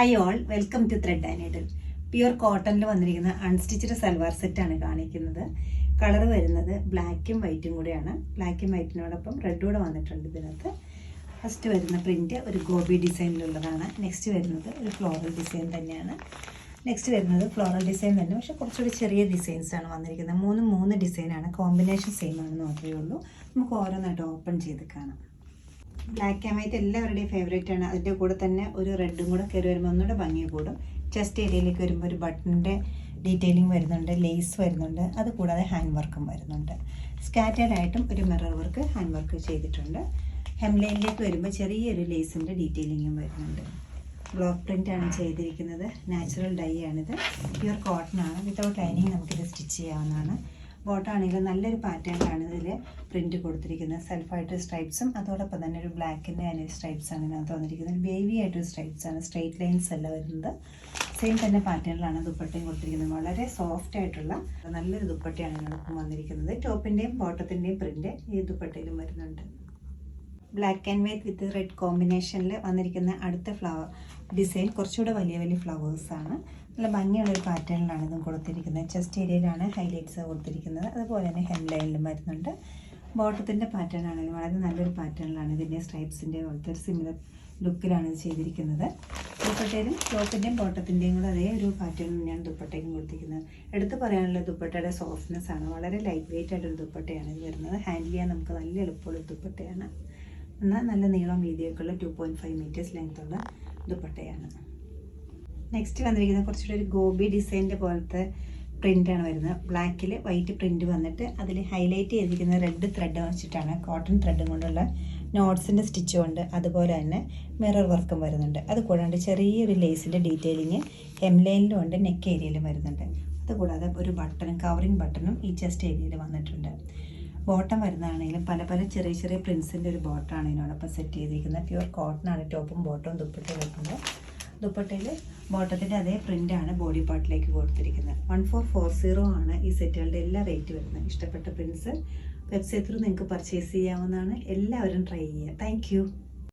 Hi all, welcome to thread and needle. Pure കോട്ടണിൽ വന്നിരിക്കുന്ന unstitched salwar സെറ്റാണ് കാണിക്കുന്നത്. കളർ വരുന്നത് ബ്ലാക്കും വൈറ്റും കൂടെയാണ്. ബ്ലാക്കും വൈറ്റിനോടൊപ്പം റെഡ് കൂടെ വന്നിട്ടുണ്ട് ഇതിനകത്ത്. ഫസ്റ്റ് വരുന്ന പ്രിൻറ്റ് ഒരു ഗോബി ഡിസൈനിലുള്ളതാണ്. നെക്സ്റ്റ് വരുന്നത് ഒരു ഫ്ലോറൽ ഡിസൈൻ തന്നെയാണ്. നെക്സ്റ്റ് വരുന്നത് ഫ്ലോറൽ ഡിസൈൻ തന്നെ, പക്ഷേ കുറച്ചുകൂടി ചെറിയ ഡിസൈൻസാണ് വന്നിരിക്കുന്നത്. മൂന്ന് ഡിസൈനാണ്, കോമ്പിനേഷൻ സെയിം ആണെന്ന് മാത്രമേ ഉള്ളൂ. നമുക്ക് ഓരോന്നായിട്ട് ഓപ്പൺ ചെയ്ത് കാണാം. ബ്ലാക്ക് ആൻഡ് വൈറ്റ് എല്ലാവരുടെയും ഫേവറേറ്റ് ആണ്. അതിൻ്റെ കൂടെ തന്നെ ഒരു റെഡും കൂടെ കയറി വരുമ്പോൾ ഒന്നുകൂടെ ഭംഗി കൂടും. ചെസ്റ്റ് ഏരിയയിലേക്ക് വരുമ്പോൾ ഒരു ബട്ടണിൻ്റെ ഡീറ്റെയിലിംഗ് വരുന്നുണ്ട്, ലേസ് വരുന്നുണ്ട്, അതുകൂടാതെ ഹാൻഡ് വർക്കും വരുന്നുണ്ട്. സ്കാറ്റേഡ് ആയിട്ടും ഒരു മിറർ വർക്ക് ഹാൻഡ് വർക്ക് ചെയ്തിട്ടുണ്ട്. ഹെംലൈനിലേക്ക് വരുമ്പോൾ ചെറിയൊരു ലേസിൻ്റെ ഡീറ്റെയിലിങ്ങും വരുന്നുണ്ട്. ബ്ലോക്ക് പ്രിൻ്റ് ആണ് ചെയ്തിരിക്കുന്നത്. നാച്ചുറൽ ഡൈ ആണിത്. പ്യുർ കോട്ടൺ ആണ്. വിത്തൗട്ട് ലൈനിങ് നമുക്കിത് സ്റ്റിച്ച് ചെയ്യാവുന്നതാണ്. ബോട്ടാണെങ്കിലും നല്ലൊരു പാറ്റേണിലാണ് ഇതിൽ പ്രിൻറ്റ് കൊടുത്തിരിക്കുന്നത്. സെൽഫായിട്ട് സ്ട്രൈപ്സും അതോടൊപ്പം തന്നെ ഒരു ബ്ലാക്കിൻ്റെ അതിന് സ്ട്രൈപ്സാണ് ഇതിനകത്ത് വന്നിരിക്കുന്നത്. ബേബി ആയിട്ടൊരു സ്ട്രൈപ്സാണ്, സ്ട്രെയിറ്റ് ലൈൻസ് അല്ല വരുന്നത്. സെയിം തന്നെ പാറ്റേണിലാണ് ദുപ്പട്ടയും കൊടുത്തിരിക്കുന്നത്. വളരെ സോഫ്റ്റ് ആയിട്ടുള്ള നല്ലൊരു ദുപ്പട്ടയാണ് ഇതിനൊപ്പം വന്നിരിക്കുന്നത്. ടോപ്പിൻ്റെയും ബോട്ടത്തിൻ്റെയും പ്രിൻറ്റ് ഈ ദുപ്പട്ടയിലും വരുന്നുണ്ട്. Black and white with red കോമ്പിനേഷനിൽ വന്നിരിക്കുന്ന അടുത്ത ഫ്ലവർ ഡിസൈൻ കുറച്ചുകൂടെ വലിയ വലിയ ഫ്ലവേഴ്സാണ്. നല്ല ഭംഗിയുള്ളൊരു പാറ്റേണിലാണ് ഇതും കൊടുത്തിരിക്കുന്നത്. ചെസ്റ്റ് ഏരിയയിലാണ് ഹൈലൈറ്റ്സ് കൊടുത്തിരിക്കുന്നത്. അതുപോലെ തന്നെ ഹെം ലൈനിലും വരുന്നുണ്ട്. ബോട്ടത്തിൻ്റെ പാറ്റേൺ ആണെങ്കിലും വളരെ നല്ലൊരു പാറ്റേണിലാണ്. ഇതിൻ്റെ സ്ട്രൈപ്സിൻ്റെ പോലത്തെ ഒരു സിമിലർ ലുക്കിലാണ് ഇത് ചെയ്തിരിക്കുന്നത്. ദുപ്പട്ടയിലും ടോപ്പിൻ്റെയും ബോട്ടത്തിൻ്റെയും കൂടെ അതേ ഒരു പാറ്റേൺ തന്നെയാണ് ദുപ്പട്ടയ്ക്കും കൊടുത്തിരിക്കുന്നത്. എടുത്ത് പറയാനുള്ള ദുപ്പട്ടയുടെ സോഫ്റ്റ്നെസ് ആണ്. വളരെ ലൈറ്റ് വെയിറ്റ് ആയിട്ടൊരു ദുപ്പട്ടയാണ് ഇത് വരുന്നത്. ഹാൻഡിൽ ചെയ്യാൻ നമുക്ക് നല്ല എളുപ്പമുള്ള ദുപ്പട്ടയാണ്. എന്നാൽ നല്ല നീളം വീതിയൊക്കെയുള്ള 2.5 മീറ്റേഴ്സ് ലെങ്ത്തുള്ള ദുപ്പട്ടയാണ്. നെക്സ്റ്റ് വന്നിരിക്കുന്നത് കുറച്ചുകൂടി ഒരു ഗോബി ഡിസൈനിൻ്റെ പോലത്തെ പ്രിൻ്റാണ് വരുന്നത്. ബ്ലാക്കിൽ വൈറ്റ് പ്രിൻ്റ് വന്നിട്ട് അതിൽ ഹൈലൈറ്റ് ചെയ്തിരിക്കുന്ന റെഡ് ത്രെഡ് വെച്ചിട്ടാണ്. കോട്ടൺ ത്രെഡും കൊണ്ടുള്ള നോട്ട്സിൻ്റെ സ്റ്റിച്ചും ഉണ്ട്. അതുപോലെ തന്നെ മിറർ വർക്കും വരുന്നുണ്ട്. അതുകൂടാണ്ട് ചെറിയൊരു ലേസിൻ്റെ ഡീറ്റെയിലിങ് ഹെംലൈനിലും ഉണ്ട്, നെക്ക് ഏരിയയിലും വരുന്നുണ്ട്. അതുകൂടാതെ ഒരു ബട്ടണും കവറിങ് ബട്ടണും ഈ ചെസ്റ്റ് ഏരിയയിൽ വന്നിട്ടുണ്ട്. ബോട്ടം വരുന്നതാണെങ്കിലും പല ചെറിയ ചെറിയ പ്രിൻസിൻ്റെ ഒരു ബോട്ടമാണ് ഇതിനോടൊപ്പം സെറ്റ് ചെയ്തിരിക്കുന്നത്. പ്യുർ കോട്ടണാണ് ടോപ്പും ബോട്ടവും ദുപ്പട്ടയും വരുന്നത്. ദുപ്പട്ടയിൽ ബോട്ടത്തിൻ്റെ അതേ പ്രിൻ്റാണ് ബോഡി പാർട്ടിലേക്ക് കൊടുത്തിരിക്കുന്നത്. 1440 ആണ് ഈ സെറ്റുകളുടെ എല്ലാ റേറ്റ് വരുന്നത്. ഇഷ്ടപ്പെട്ട പ്രിൻസ് വെബ്സൈറ്റ് ത്രൂ നിങ്ങൾക്ക് പർച്ചേസ് ചെയ്യാവുന്നതാണ്. എല്ലാവരും ട്രൈ ചെയ്യുക. താങ്ക്